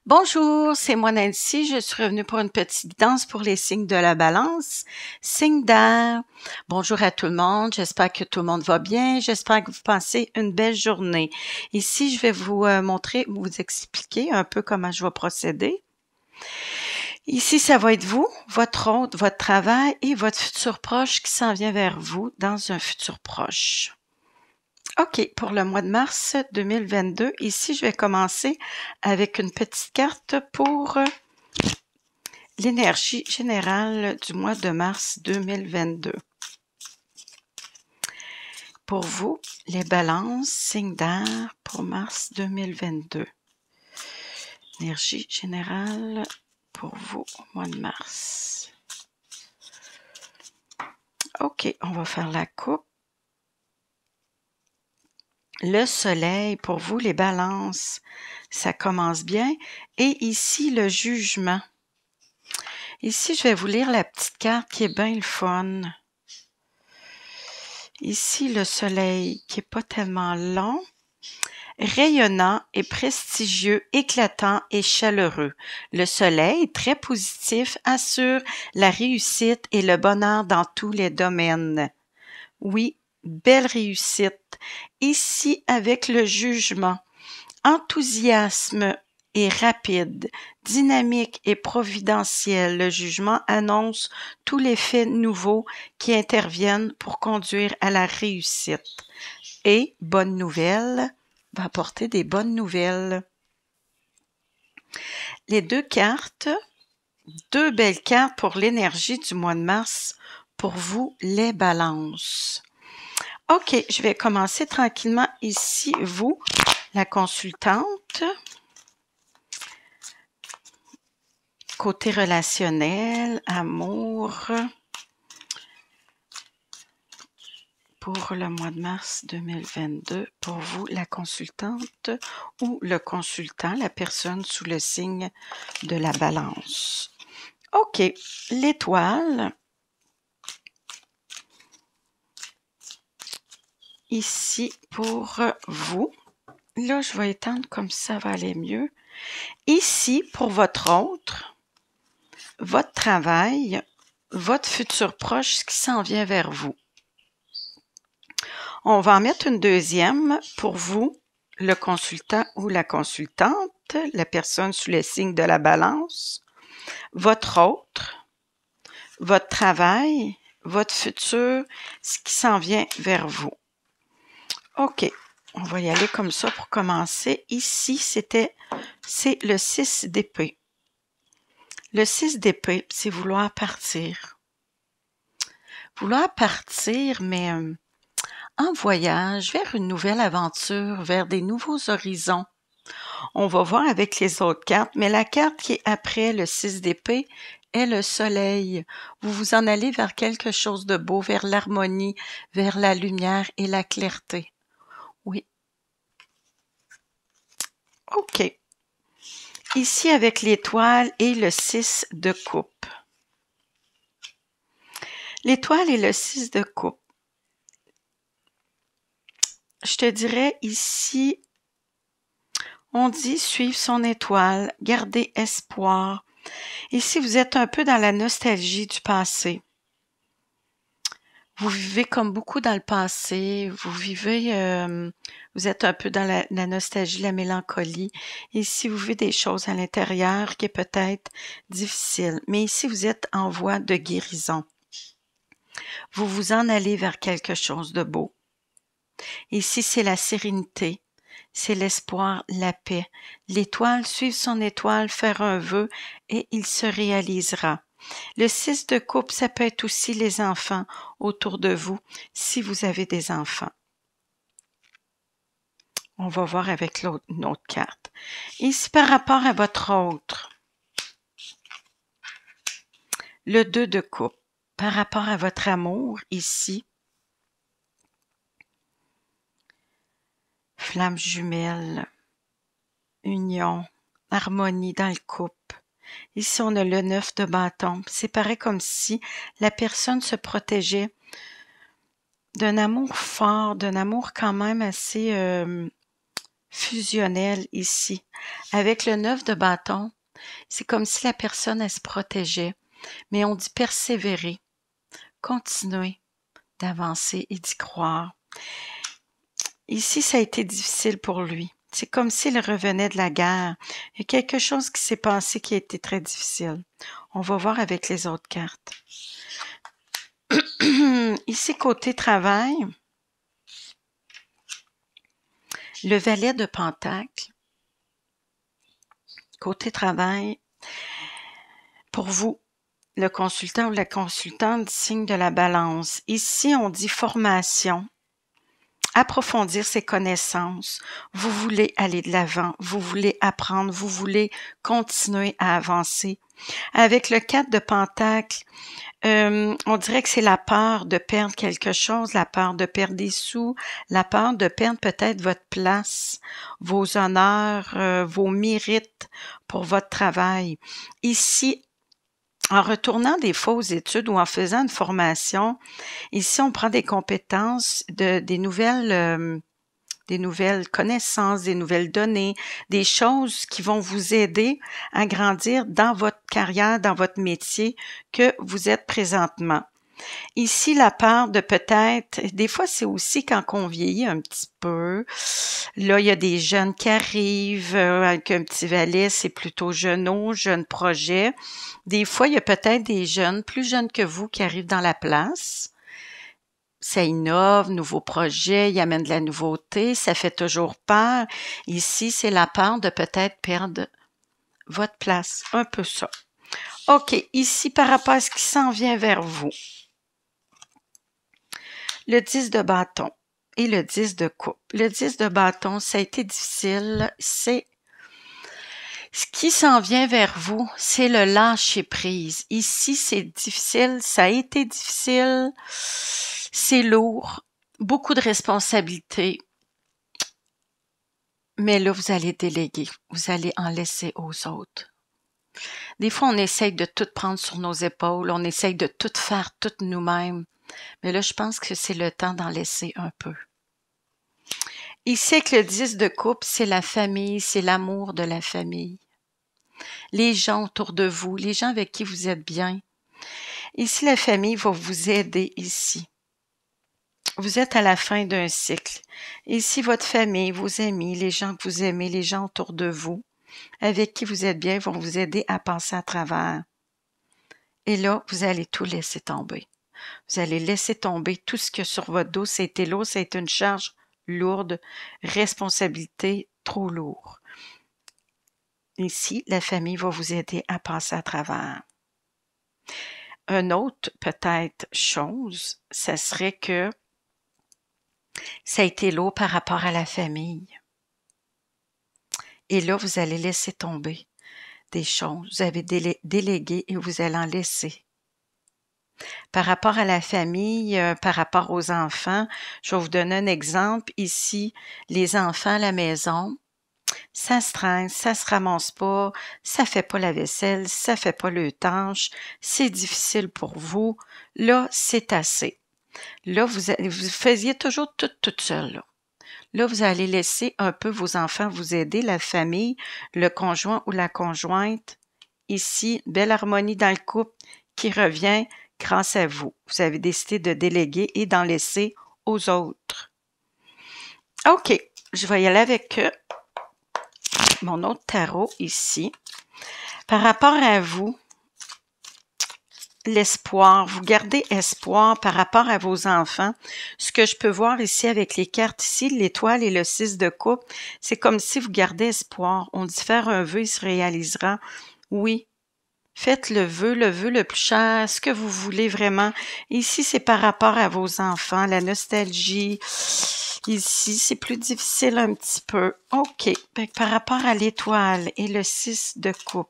Bonjour, c'est moi Nancy. Je suis revenue pour une petite guidance pour les signes de la balance. Signe d'air. Bonjour à tout le monde. J'espère que tout le monde va bien. J'espère que vous passez une belle journée. Ici, je vais vous montrer, vous expliquer un peu comment je vais procéder. Ici, ça va être vous, votre hôte, votre travail et votre futur proche qui s'en vient vers vous dans un futur proche. OK, pour le mois de mars 2022, ici, je vais commencer avec une petite carte pour l'énergie générale du mois de mars 2022. Pour vous, les balances, signes d'air pour mars 2022. Énergie générale pour vous au mois de mars. OK, on va faire la coupe. Le soleil, pour vous, les balances, ça commence bien. Et ici, le jugement. Ici, je vais vous lire la petite carte qui est bien le fun. Ici, le soleil qui est pas tellement long. Rayonnant et prestigieux, éclatant et chaleureux. Le soleil, très positif, assure la réussite et le bonheur dans tous les domaines. Oui, belle réussite. Ici, avec le jugement, enthousiasme et rapide, dynamique et providentiel, le jugement annonce tous les faits nouveaux qui interviennent pour conduire à la réussite. Et, bonne nouvelle, va apporter des bonnes nouvelles. Les deux cartes, deux belles cartes pour l'énergie du mois de mars, pour vous, les balances. OK, je vais commencer tranquillement ici, vous, la consultante. Côté relationnel, amour, pour le mois de mars 2022, pour vous, la consultante ou le consultant, la personne sous le signe de la balance. OK, l'étoile. Ici, pour vous. Là, je vais étendre comme ça va aller mieux. Ici, pour votre autre, votre travail, votre futur proche qui s'en vient vers vous. On va en mettre une deuxième pour vous, le consultant ou la consultante, la personne sous le signe de la balance, votre autre, votre travail, votre futur, ce qui s'en vient vers vous. OK, on va y aller comme ça pour commencer. Ici, c'est le 6 d'épée. Le 6 d'épée, c'est vouloir partir. Vouloir partir, mais en voyage, vers une nouvelle aventure, vers des nouveaux horizons. On va voir avec les autres cartes, mais la carte qui est après le 6 d'épée est le soleil. Vous vous en allez vers quelque chose de beau, vers l'harmonie, vers la lumière et la clarté. Oui. OK. Ici, avec l'étoile et le 6 de coupe. L'étoile et le 6 de coupe. Je te dirais ici, on dit suivre son étoile, garder espoir. Ici, vous êtes un peu dans la nostalgie du passé. Vous vivez comme beaucoup dans le passé, vous vivez, vous êtes un peu dans la nostalgie, la mélancolie. Ici, vous vivez des choses à l'intérieur qui est peut-être difficile. Mais ici, vous êtes en voie de guérison. Vous vous en allez vers quelque chose de beau. Ici, c'est la sérénité, c'est l'espoir, la paix. L'étoile, suivre son étoile, faire un vœu et il se réalisera. Le 6 de coupe, ça peut être aussi les enfants autour de vous, si vous avez des enfants. On va voir avec une autre carte. Ici, par rapport à votre autre, le 2 de coupe, par rapport à votre amour, ici, flamme jumelle, union, harmonie dans le couple. Ici, on a le 9 de bâton. C'est pareil comme si la personne se protégeait d'un amour fort, d'un amour quand même assez fusionnel ici. Avec le 9 de bâton, c'est comme si la personne, elle se protégeait. Mais on dit persévérer, continuer d'avancer et d'y croire. Ici, ça a été difficile pour lui. C'est comme s'il revenait de la guerre. Il y a quelque chose qui s'est passé qui a été très difficile. On va voir avec les autres cartes. Ici, côté travail, le valet de Pentacle. Côté travail, pour vous, le consultant ou la consultante, signe de la balance. Ici, on dit formation. Approfondir ses connaissances, vous voulez aller de l'avant, vous voulez apprendre, vous voulez continuer à avancer. Avec le 4 de Pentacle, on dirait que c'est la peur de perdre quelque chose, la peur de perdre des sous, la peur de perdre peut-être votre place, vos honneurs, vos mérites pour votre travail. Ici, en retournant des fois aux études ou en faisant une formation, ici, on prend des compétences, des nouvelles connaissances, des nouvelles données, des choses qui vont vous aider à grandir dans votre carrière, dans votre métier que vous êtes présentement. Ici, la part de peut-être, des fois, c'est aussi quand on vieillit un petit peu. Là, il y a des jeunes qui arrivent avec un petit valet, c'est plutôt jeuneau, jeune projet. Des fois, il y a peut-être des jeunes, plus jeunes que vous, qui arrivent dans la place. Ça innove, nouveaux projets, il amène de la nouveauté, ça fait toujours peur. Ici, c'est la peur de peut-être perdre votre place. Un peu ça. OK, ici, par rapport à ce qui s'en vient vers vous. Le 10 de bâton et le 10 de coupe. Le 10 de bâton, ça a été difficile. C'est ce qui s'en vient vers vous, c'est le lâcher-prise. Ici, c'est difficile, ça a été difficile, c'est lourd, beaucoup de responsabilités. Mais là, vous allez déléguer, vous allez en laisser aux autres. Des fois, on essaye de tout prendre sur nos épaules, on essaye de tout faire toutes nous-mêmes. Mais là, je pense que c'est le temps d'en laisser un peu. Ici, avec le 10 de coupe, c'est la famille, c'est l'amour de la famille. Les gens autour de vous, les gens avec qui vous êtes bien. Ici, la famille va vous aider ici. Vous êtes à la fin d'un cycle. Ici, votre famille, vos amis, les gens que vous aimez, les gens autour de vous, avec qui vous êtes bien, vont vous aider à passer à travers. Et là, vous allez tout laisser tomber. Vous allez laisser tomber tout ce que sur votre dos, c'était lourd, ça a été une charge lourde, responsabilité trop lourde. Ici, la famille va vous aider à passer à travers. Une autre, peut-être, chose, ça serait que ça a été lourd par rapport à la famille. Et là, vous allez laisser tomber des choses. Vous avez délégué et vous allez en laisser. Par rapport à la famille, par rapport aux enfants, je vais vous donner un exemple. Ici, les enfants à la maison, ça se traîne, ça se ramasse pas, ça fait pas la vaisselle, ça fait pas le tâche, c'est difficile pour vous. Là, c'est assez. Là, vous faisiez toujours tout toute seule. Là, vous allez laisser un peu vos enfants vous aider, la famille, le conjoint ou la conjointe. Ici, belle harmonie dans le couple qui revient grâce à vous. Vous avez décidé de déléguer et d'en laisser aux autres. OK, je vais y aller avec mon autre tarot ici. Par rapport à vous, l'espoir, vous gardez espoir par rapport à vos enfants. Ce que je peux voir ici avec les cartes ici, l'étoile et le 6 de coupe, c'est comme si vous gardez espoir. On dit faire un vœu, il se réalisera. Oui, faites le vœu le plus cher, ce que vous voulez vraiment. Ici, c'est par rapport à vos enfants, la nostalgie. Ici, c'est plus difficile un petit peu. OK, par rapport à l'étoile et le 6 de coupe.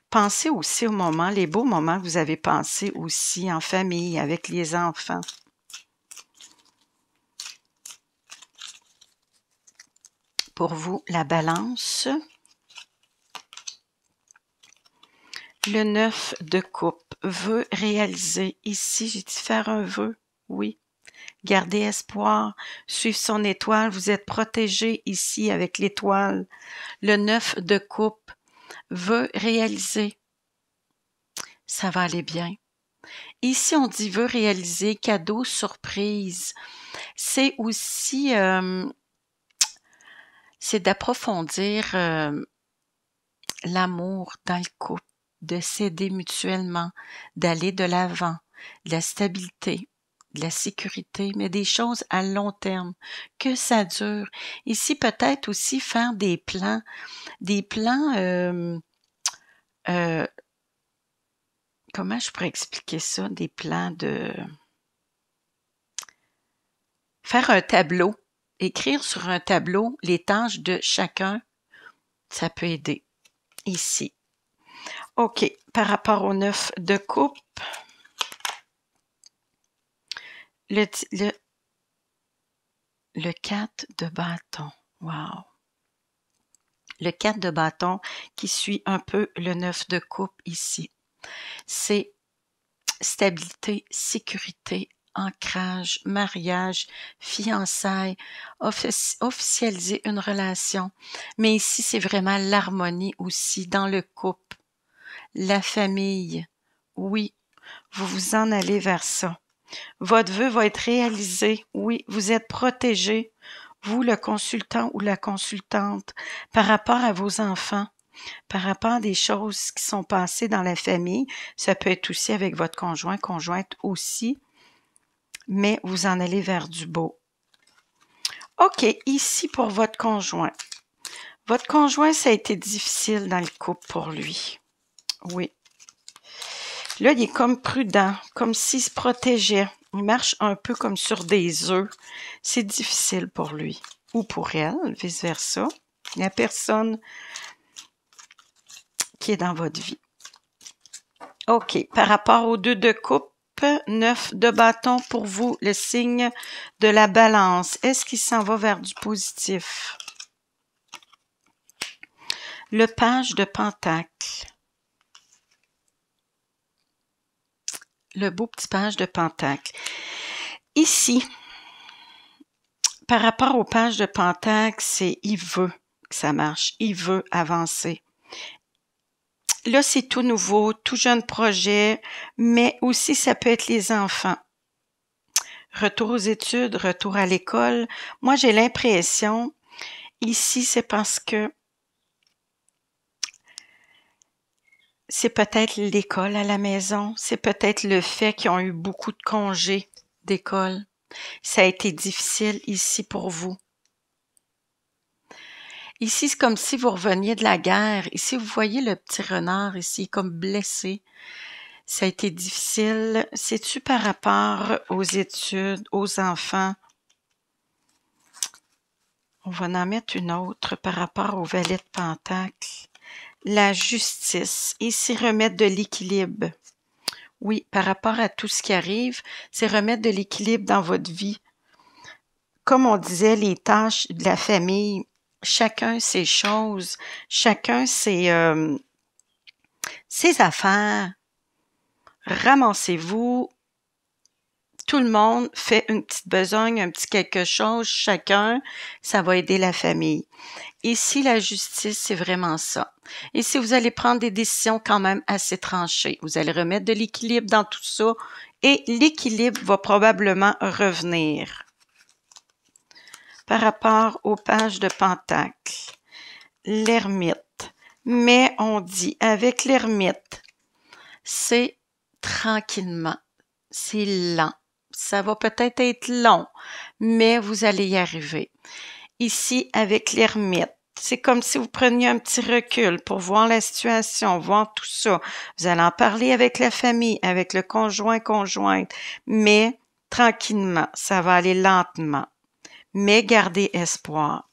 Pensez aussi aux moments, les beaux moments que vous avez passés aussi en famille, avec les enfants. Pour vous, la balance. Le 9 de coupe, vœu réalisé. Ici, j'ai dit faire un vœu, oui. Gardez espoir, suivre son étoile. Vous êtes protégé ici avec l'étoile. Le 9 de coupe veut réaliser. Ça va aller bien. Ici, on dit veut réaliser, cadeau, surprise. C'est aussi, c'est d'approfondir l'amour dans le couple, de s'aider mutuellement, d'aller de l'avant, de la stabilité, de la sécurité, mais des choses à long terme, que ça dure. Ici, peut-être aussi faire des plans comment je pourrais expliquer ça? Des plans de... Faire un tableau, écrire sur un tableau les tâches de chacun, ça peut aider. Ici. OK, par rapport au 9 de coupe, le 4 de bâton. Wow! Le 4 de bâton qui suit un peu le 9 de coupe ici. C'est stabilité, sécurité, ancrage, mariage, fiançailles, officialiser une relation. Mais ici, c'est vraiment l'harmonie aussi dans le couple, la famille. Oui, vous vous en allez vers ça. Votre vœu va être réalisé. Oui, vous êtes protégé, vous, le consultant ou la consultante, par rapport à vos enfants, par rapport à des choses qui sont passées dans la famille. Ça peut être aussi avec votre conjoint, conjointe aussi, mais vous en allez vers du beau. OK, ici pour votre conjoint. Votre conjoint, ça a été difficile dans le couple pour lui. Oui. Là, il est comme prudent, comme s'il se protégeait. Il marche un peu comme sur des œufs. C'est difficile pour lui ou pour elle, vice-versa. La personne qui est dans votre vie. OK. Par rapport aux 2 de coupe, 9 de bâton pour vous, le signe de la balance. Est-ce qu'il s'en va vers du positif? Le page de pentacle. Le beau petit page de pentacle. Ici, par rapport au page de pentacle, c'est il veut que ça marche. Il veut avancer. Là, c'est tout nouveau, tout jeune projet, mais aussi ça peut être les enfants. Retour aux études, retour à l'école. Moi, j'ai l'impression, ici, c'est parce que c'est peut-être l'école à la maison, c'est peut-être le fait qu'ils ont eu beaucoup de congés d'école. Ça a été difficile ici pour vous. Ici, c'est comme si vous reveniez de la guerre. Ici, vous voyez le petit renard ici, comme blessé. Ça a été difficile. C'est-tu par rapport aux études, aux enfants? On va en mettre une autre par rapport au valet de pentacle. La justice. Ici, remettre de l'équilibre. Oui, par rapport à tout ce qui arrive, c'est remettre de l'équilibre dans votre vie. Comme on disait, les tâches de la famille, chacun ses choses, chacun ses affaires. Ramassez-vous. Tout le monde fait une petite besogne, un petit quelque chose, chacun, ça va aider la famille. Ici, la justice, c'est vraiment ça. Ici, vous allez prendre des décisions quand même assez tranchées. Vous allez remettre de l'équilibre dans tout ça et l'équilibre va probablement revenir. Par rapport aux pages de pentacle, l'ermite. Mais on dit, avec l'ermite, c'est tranquillement, c'est lent. Ça va peut-être être long, mais vous allez y arriver. Ici, avec l'ermite, c'est comme si vous preniez un petit recul pour voir la situation, voir tout ça. Vous allez en parler avec la famille, avec le conjoint, conjointe, mais tranquillement, ça va aller lentement. Mais gardez espoir.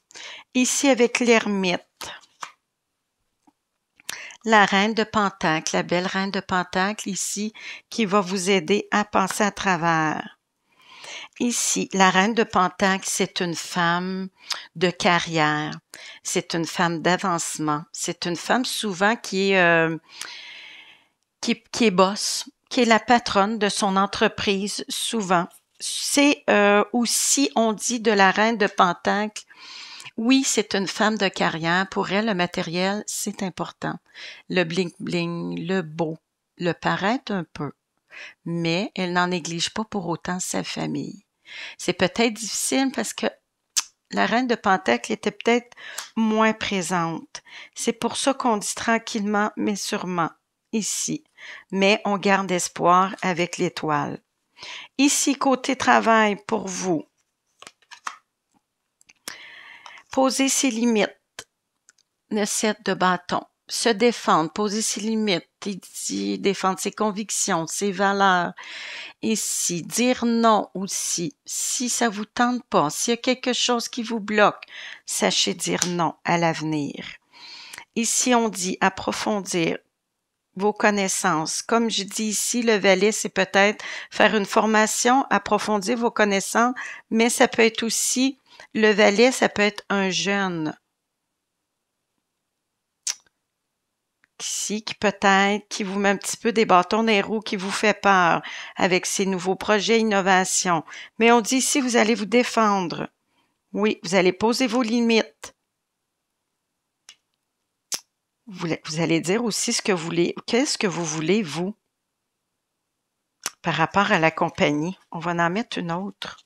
Ici, avec l'ermite, la reine de pentacle, la belle reine de pentacle ici, qui va vous aider à passer à travers. Ici, la reine de pentacle, c'est une femme de carrière, c'est une femme d'avancement, c'est une femme souvent qui est boss, qui est la patronne de son entreprise souvent. c'est aussi, on dit de la reine de Pentacle. Oui, c'est une femme de carrière. Pour elle, le matériel, c'est important. Le bling-bling, le beau, le paraître un peu. Mais elle n'en néglige pas pour autant sa famille. C'est peut-être difficile parce que la reine de Pentacle était peut-être moins présente. C'est pour ça qu'on dit tranquillement, mais sûrement, ici. Mais on garde espoir avec l'étoile. Ici, côté travail, pour vous, poser ses limites, le 7 de bâton, se défendre, poser ses limites, il dit défendre ses convictions, ses valeurs. Ici, dire non aussi, si ça vous tente pas, s'il y a quelque chose qui vous bloque, sachez dire non à l'avenir. Ici, on dit approfondir vos connaissances. Comme je dis ici, le valet, c'est peut-être faire une formation, approfondir vos connaissances, mais ça peut être aussi, le valet, ça peut être un jeune. Ici, qui peut-être, qui vous met un petit peu des bâtons dans les roues, qui vous fait peur avec ces nouveaux projets, innovations. Mais on dit ici, vous allez vous défendre. Oui, vous allez poser vos limites. Vous allez dire aussi ce que vous voulez. Qu'est-ce que vous voulez, vous, par rapport à la compagnie? On va en mettre une autre.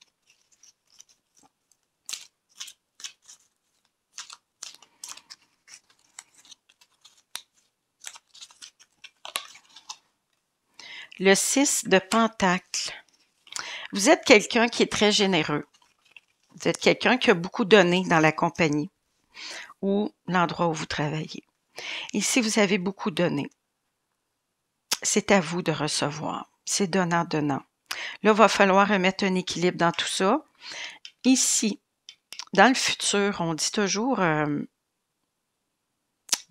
Le 6 de Pentacle. Vous êtes quelqu'un qui est très généreux. Vous êtes quelqu'un qui a beaucoup donné dans la compagnie ou l'endroit où vous travaillez. Ici, vous avez beaucoup donné. C'est à vous de recevoir. C'est donnant-donnant. Là, il va falloir remettre un équilibre dans tout ça. Ici, dans le futur, on dit toujours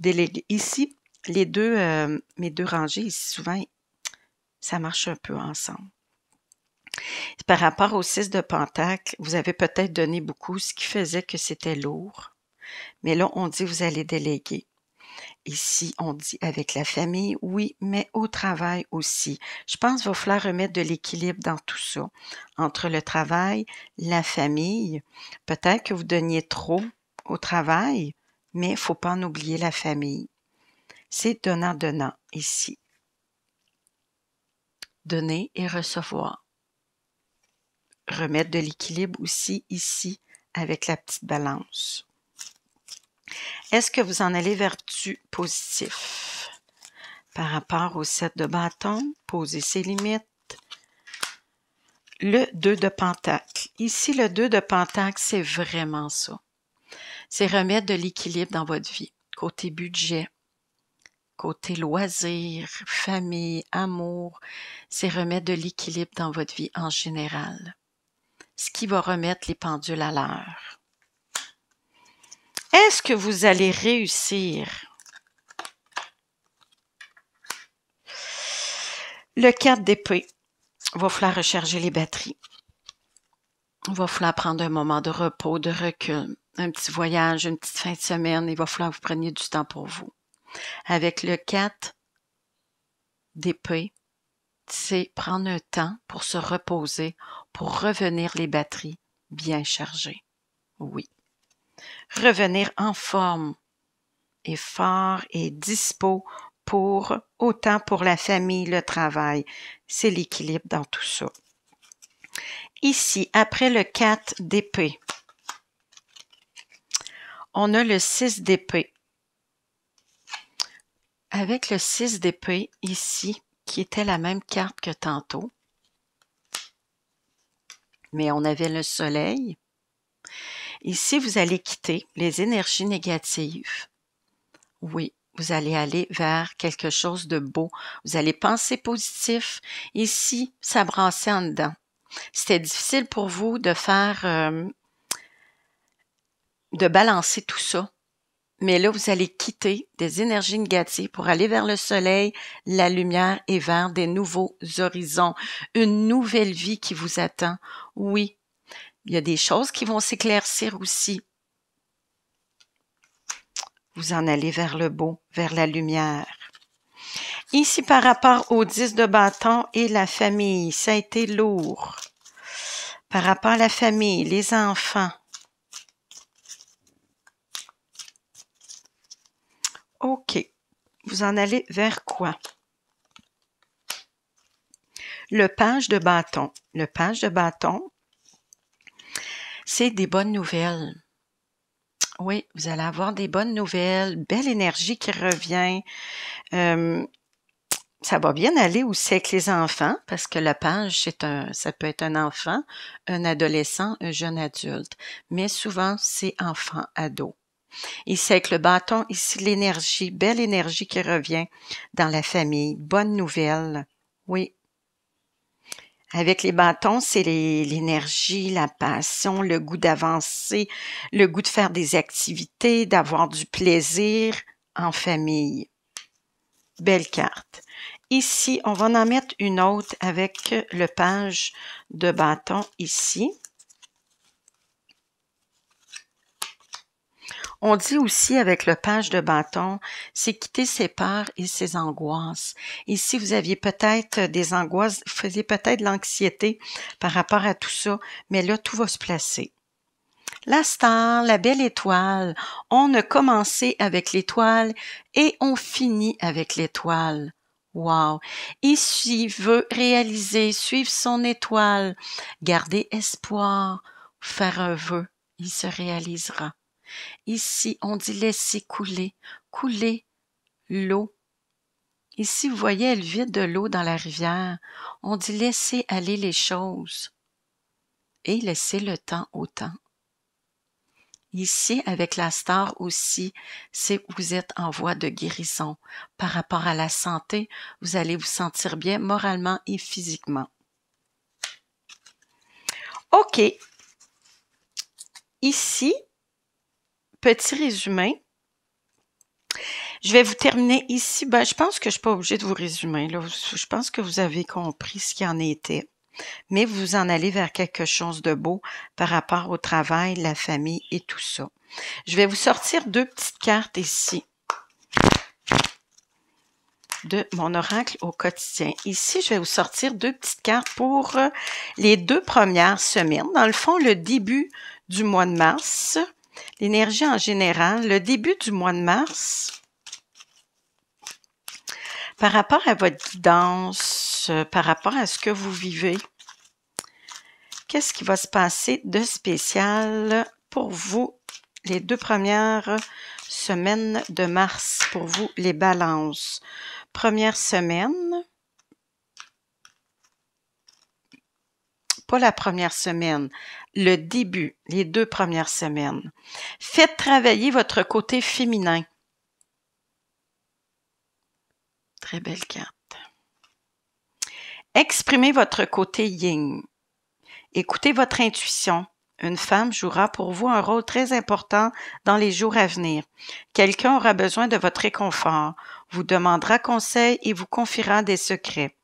déléguer. Ici, mes deux rangées, ici, souvent, ça marche un peu ensemble. Par rapport au 6 de Pentacle, vous avez peut-être donné beaucoup, ce qui faisait que c'était lourd. Mais là, on dit vous allez déléguer. Ici, on dit avec la famille, oui, mais au travail aussi. Je pense qu'il va falloir remettre de l'équilibre dans tout ça. Entre le travail, la famille, peut-être que vous donniez trop au travail, mais il ne faut pas en oublier la famille. C'est donnant-donnant ici. Donner et recevoir. Remettre de l'équilibre aussi ici avec la petite balance. Est-ce que vous en allez vers du positif? Par rapport au 7 de bâton, poser ses limites. Le 2 de Pentacle. Ici, le 2 de Pentacle, c'est vraiment ça. C'est remettre de l'équilibre dans votre vie. Côté budget, côté loisirs, famille, amour, c'est remettre de l'équilibre dans votre vie en général. Ce qui va remettre les pendules à l'heure. Est-ce que vous allez réussir? Le 4 d'épée. Il va falloir recharger les batteries. Il va falloir prendre un moment de repos, de recul, un petit voyage, une petite fin de semaine. Il va falloir que vous preniez du temps pour vous. Avec le 4 d'épée, c'est prendre un temps pour se reposer, pour revenir les batteries bien chargées. Oui. Revenir en forme et fort et dispo pour autant pour la famille, le travail. C'est l'équilibre dans tout ça. Ici, après le 4 d'épée, on a le 6 d'épée. Avec le 6 d'épée ici, qui était la même carte que tantôt, mais on avait le soleil. Ici, vous allez quitter les énergies négatives. Oui, vous allez aller vers quelque chose de beau. Vous allez penser positif. Ici, ça brassait en dedans. C'était difficile pour vous de faire, de balancer tout ça. Mais là, vous allez quitter des énergies négatives pour aller vers le soleil, la lumière et vers des nouveaux horizons. Une nouvelle vie qui vous attend. Oui, il y a des choses qui vont s'éclaircir aussi. Vous en allez vers le beau, vers la lumière. Ici, par rapport au 10 de bâton et la famille, ça a été lourd. par rapport à la famille, les enfants. OK. Vous en allez vers quoi? Le page de bâton. Le page de bâton, c'est des bonnes nouvelles. Oui, vous allez avoir des bonnes nouvelles, belle énergie qui revient. Ça va bien aller aussi avec les enfants, parce que le page, ça peut être un enfant, un adolescent, un jeune adulte. Mais souvent, c'est enfant, ado. Ici, avec le bâton, ici, l'énergie, belle énergie qui revient dans la famille. Bonne nouvelle. Oui. Avec les bâtons, c'est l'énergie, la passion, le goût d'avancer, le goût de faire des activités, d'avoir du plaisir en famille. Belle carte. Ici, on va en mettre une autre avec le page de bâton ici. On dit aussi avec le page de bâton, c'est quitter ses peurs et ses angoisses. Ici, vous aviez peut-être des angoisses, vous faisiez peut-être de l'anxiété par rapport à tout ça, mais là, tout va se placer. La star, la belle étoile. On a commencé avec l'étoile et on finit avec l'étoile. Wow! Ici, veut réaliser, suivre son étoile, garder espoir, faire un vœu, il se réalisera. Ici, on dit laisser couler, couler l'eau. Ici, vous voyez, elle vide de l'eau dans la rivière. On dit laisser aller les choses et laisser le temps au temps. Ici, avec la star aussi, c'est que vous êtes en voie de guérison. Par rapport à la santé, vous allez vous sentir bien moralement et physiquement. OK. Ici, petit résumé. Je vais vous terminer ici. Je pense que je ne suis pas obligée de vous résumer. Là. Je pense que vous avez compris ce qu'il en était. Mais vous en allez vers quelque chose de beau par rapport au travail, la famille et tout ça. Je vais vous sortir deux petites cartes ici de mon oracle au quotidien. Ici, je vais vous sortir deux petites cartes pour les 2 premières semaines. Dans le fond, le début du mois de mars, l'énergie en général, le début du mois de mars, par rapport à votre guidance, par rapport à ce que vous vivez, qu'est-ce qui va se passer de spécial pour vous les 2 premières semaines de mars, pour vous les balances? Première semaine, pas la première semaine, le début, les 2 premières semaines. Faites travailler votre côté féminin. Très belle carte. Exprimez votre côté yin. Écoutez votre intuition. Une femme jouera pour vous un rôle très important dans les jours à venir. Quelqu'un aura besoin de votre réconfort, vous demandera conseil et vous confiera des secrets.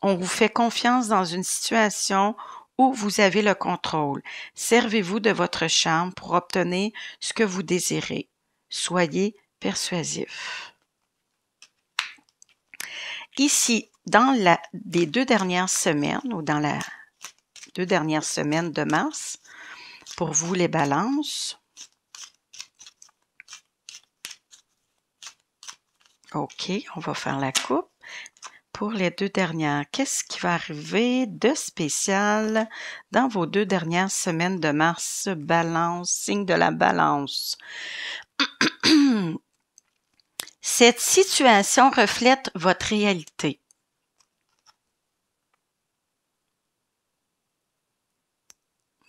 On vous fait confiance dans une situation où vous avez le contrôle. Servez-vous de votre charme pour obtenir ce que vous désirez. Soyez persuasif. Ici, dans les 2 dernières semaines ou dans la 2 dernières semaines de mars, pour vous les balances. OK, on va faire la coupe. Pour les 2 dernières, qu'est-ce qui va arriver de spécial dans vos 2 dernières semaines de mars? Balance, signe de la balance. Cette situation reflète votre réalité.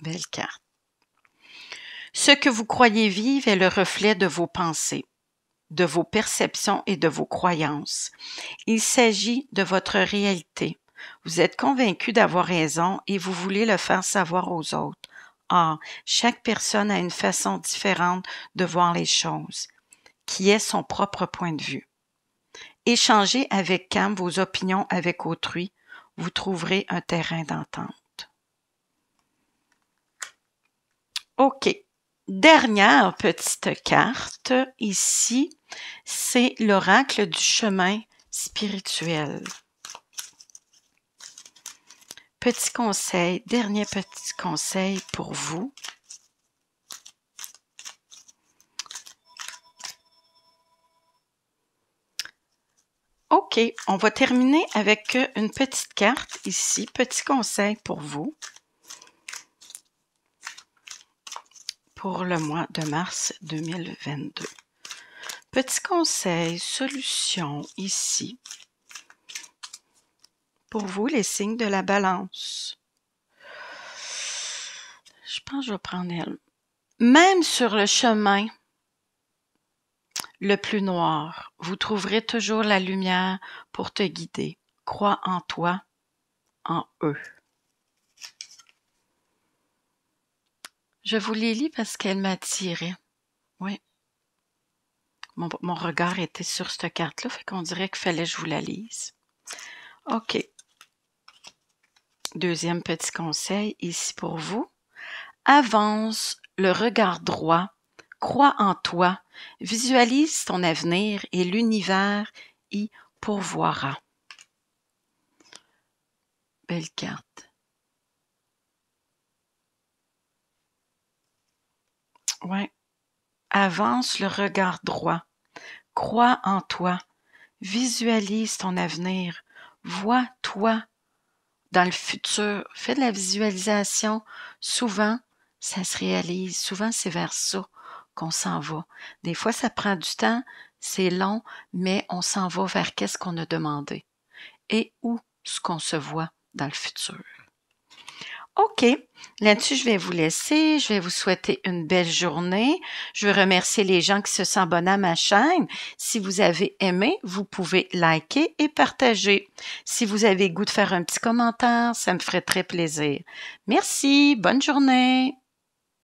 Belle carte. Ce que vous croyez vivre est le reflet de vos pensées, de vos perceptions et de vos croyances. Il s'agit de votre réalité. Vous êtes convaincu d'avoir raison et vous voulez le faire savoir aux autres. Or, chaque personne a une façon différente de voir les choses, qui est son propre point de vue. Échangez avec calme vos opinions avec autrui, vous trouverez un terrain d'entente. OK. Dernière petite carte, ici, c'est l'oracle du chemin spirituel. Petit conseil, dernier petit conseil pour vous. OK, on va terminer avec une petite carte ici. Petit conseil pour vous. Pour le mois de mars 2022. Petit conseil, solution ici. Pour vous, les signes de la balance. Je pense que je vais prendre elle. Même sur le chemin le plus noir, vous trouverez toujours la lumière pour te guider. Crois en toi, en eux. Je vous les lis parce qu'elle m'attirait. Oui. Mon regard était sur cette carte-là, fait qu'on dirait qu'il fallait que je vous la lise. OK. Deuxième petit conseil ici pour vous. Avance le regard droit, crois en toi, visualise ton avenir et l'univers y pourvoira. Belle carte. Ouais. Avance le regard droit, crois en toi, visualise ton avenir, vois-toi dans le futur, fais de la visualisation. Souvent, ça se réalise. Souvent, c'est vers ça qu'on s'en va. Des fois, ça prend du temps, c'est long, mais on s'en va vers qu'est-ce qu'on a demandé et où ce qu'on se voit dans le futur. OK, là-dessus, je vais vous laisser. Je vais vous souhaiter une belle journée. Je veux remercier les gens qui se sont abonnés à ma chaîne. Si vous avez aimé, vous pouvez liker et partager. Si vous avez goût de faire un petit commentaire, ça me ferait très plaisir. Merci, bonne journée.